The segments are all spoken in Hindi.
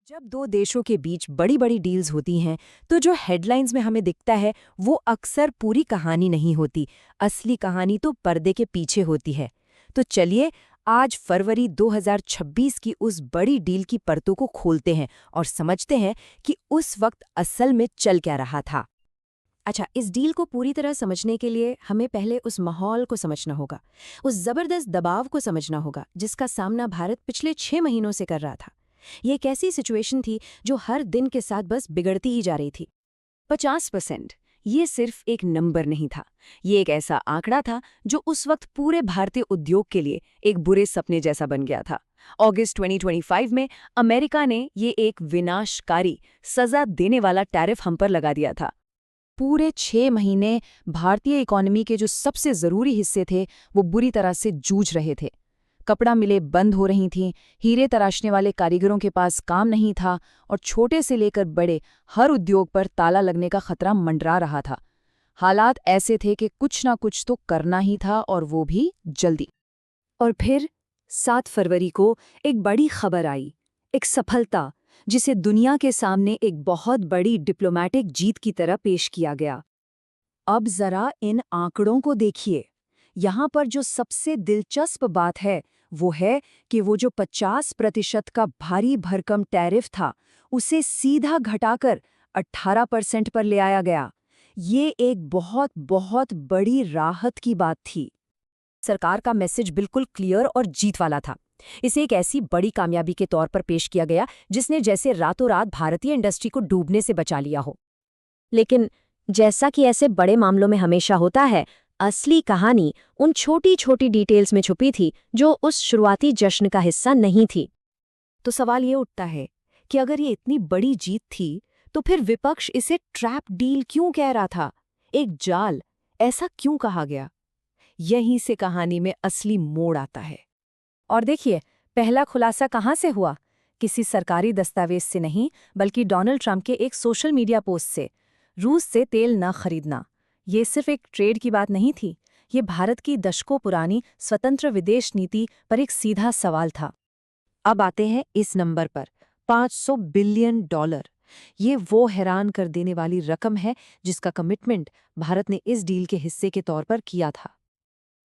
जब दो देशों के बीच बड़ी बड़ी डील्स होती हैं तो जो हेडलाइंस में हमें दिखता है वो अक्सर पूरी कहानी नहीं होती। असली कहानी तो पर्दे के पीछे होती है। तो चलिए आज फरवरी 2026 की उस बड़ी डील की परतों को खोलते हैं और समझते हैं कि उस वक्त असल में चल क्या रहा था। अच्छा, इस डील को पूरी तरह समझने के लिए हमें पहले उस माहौल को समझना होगा, उस जबरदस्त दबाव को समझना होगा जिसका सामना भारत पिछले 6 महीनों से कर रहा था। ये एक ऐसी सिचुएशन थी जो हर दिन के साथ बस बिगड़ती ही जा रही थी। 50% ये सिर्फ एक नंबर नहीं था, ये एक ऐसा आंकड़ा था जो उस वक्त पूरे भारतीय उद्योग के लिए एक बुरे सपने जैसा बन गया था। अगस्त 2025 में अमेरिका ने ये एक विनाशकारी, सजा देने वाला टैरिफ हम पर लगा दिया था। पूरे 6 महीने भारतीय इकोनॉमी के जो सबसे ज़रूरी हिस्से थे वो बुरी तरह से जूझ रहे थे। कपड़ा मिलें बंद हो रही थीं, हीरे तराशने वाले कारीगरों के पास काम नहीं था और छोटे से लेकर बड़े हर उद्योग पर ताला लगने का खतरा मंडरा रहा था। हालात ऐसे थे कि कुछ ना कुछ तो करना ही था और वो भी जल्दी। और फिर 7 फरवरी को एक बड़ी खबर आई, एक सफलता जिसे दुनिया के सामने एक बहुत बड़ी डिप्लोमैटिक जीत की तरह पेश किया गया। अब जरा इन आंकड़ों को देखिए। यहाँ पर जो सबसे दिलचस्प बात है वो है कि वो जो 50% का भारी भरकम टैरिफ था उसे सीधा घटाकर 18% पर ले आया गया। ये एक बहुत बहुत बड़ी राहत की बात थी। सरकार का मैसेज बिल्कुल क्लियर और जीत वाला था। इसे एक ऐसी बड़ी कामयाबी के तौर पर पेश किया गया जिसने जैसे रातों रात भारतीय इंडस्ट्री को डूबने से बचा लिया हो। लेकिन जैसा कि ऐसे बड़े मामलों में हमेशा होता है, असली कहानी उन छोटी छोटी डिटेल्स में छुपी थी जो उस शुरुआती जश्न का हिस्सा नहीं थी। तो सवाल ये उठता है कि अगर ये इतनी बड़ी जीत थी तो फिर विपक्ष इसे ट्रैप डील क्यों कह रहा था, एक जाल, ऐसा क्यों कहा गया? यहीं से कहानी में असली मोड़ आता है। और देखिए, पहला खुलासा कहाँ से हुआ? किसी सरकारी दस्तावेज से नहीं, बल्कि डोनाल्ड ट्रंप के एक सोशल मीडिया पोस्ट से। रूस से तेल न खरीदना, ये सिर्फ एक ट्रेड की बात नहीं थी, ये भारत की दशकों पुरानी स्वतंत्र विदेश नीति पर एक सीधा सवाल था। अब आते हैं इस नंबर पर, $500 बिलियन। ये वो हैरान कर देने वाली रकम है जिसका कमिटमेंट भारत ने इस डील के हिस्से के तौर पर किया था।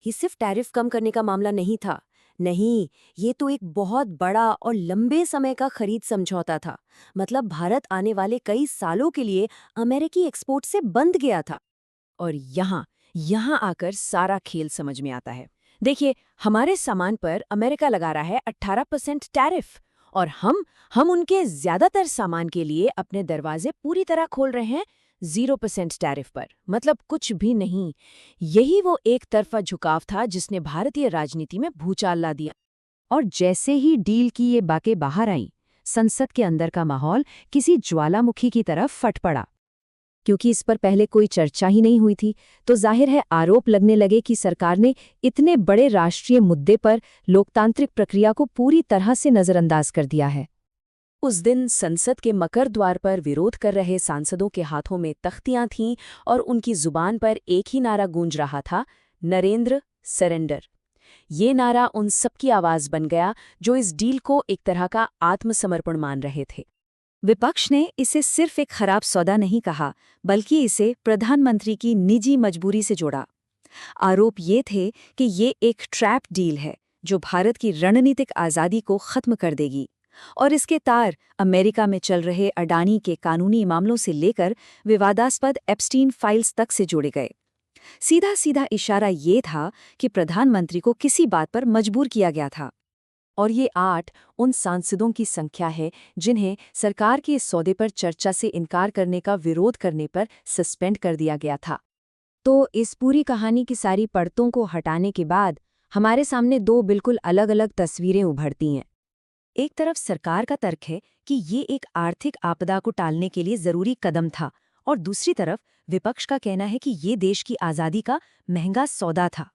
ये सिर्फ टैरिफ कम करने का मामला नहीं था, नहीं, ये तो एक बहुत बड़ा और लंबे समय का खरीद समझौता था। मतलब भारत आने वाले कई सालों के लिए अमेरिकी एक्सपोर्ट से बंध गया था। और यहाँ आकर सारा खेल समझ में आता है। देखिए, हमारे सामान पर अमेरिका लगा रहा है 18% टैरिफ और हम उनके ज्यादातर सामान के लिए अपने दरवाजे पूरी तरह खोल रहे हैं 0% टैरिफ पर, मतलब कुछ भी नहीं। यही वो एक तरफा झुकाव था जिसने भारतीय राजनीति में भूचाल ला दिया। और जैसे ही डील की ये बातें बाहर आईं, संसद के अंदर का माहौल किसी ज्वालामुखी की तरफ फट पड़ा। क्योंकि इस पर पहले कोई चर्चा ही नहीं हुई थी, तो जाहिर है आरोप लगने लगे कि सरकार ने इतने बड़े राष्ट्रीय मुद्दे पर लोकतांत्रिक प्रक्रिया को पूरी तरह से नजरअंदाज कर दिया है। उस दिन संसद के मकर द्वार पर विरोध कर रहे सांसदों के हाथों में तख्तियां थीं और उनकी जुबान पर एक ही नारा गूंज रहा था, नरेंद्र सरेंडर। ये नारा उन सबकी आवाज बन गया जो इस डील को एक तरह का आत्मसमर्पण मान रहे थे। विपक्ष ने इसे सिर्फ एक खराब सौदा नहीं कहा, बल्कि इसे प्रधानमंत्री की निजी मजबूरी से जोड़ा। आरोप ये थे कि ये एक ट्रैप डील है जो भारत की रणनीतिक आज़ादी को खत्म कर देगी। और इसके तार अमेरिका में चल रहे अडानी के कानूनी मामलों से लेकर विवादास्पद एप्स्टीन फाइल्स तक से जोड़े गए। सीधा सीधा इशारा ये था कि प्रधानमंत्री को किसी बात पर मजबूर किया गया था। और ये 8 उन सांसदों की संख्या है जिन्हें सरकार के इस सौदे पर चर्चा से इनकार करने का विरोध करने पर सस्पेंड कर दिया गया था। तो इस पूरी कहानी की सारी परतों को हटाने के बाद हमारे सामने 2 बिल्कुल अलग-अलग तस्वीरें उभरती हैं। एक तरफ सरकार का तर्क है कि ये एक आर्थिक आपदा को टालने के लिए जरूरी कदम था, और दूसरी तरफ विपक्ष का कहना है कि ये देश की आज़ादी का महंगा सौदा था।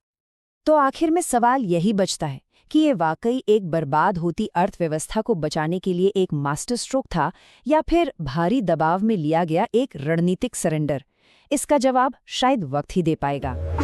तो आखिर में सवाल यही बचता है कि ये वाकई एक बर्बाद होती अर्थव्यवस्था को बचाने के लिए एक मास्टर स्ट्रोक था या फिर भारी दबाव में लिया गया एक रणनीतिक सरेंडर। इसका जवाब शायद वक्त ही दे पाएगा।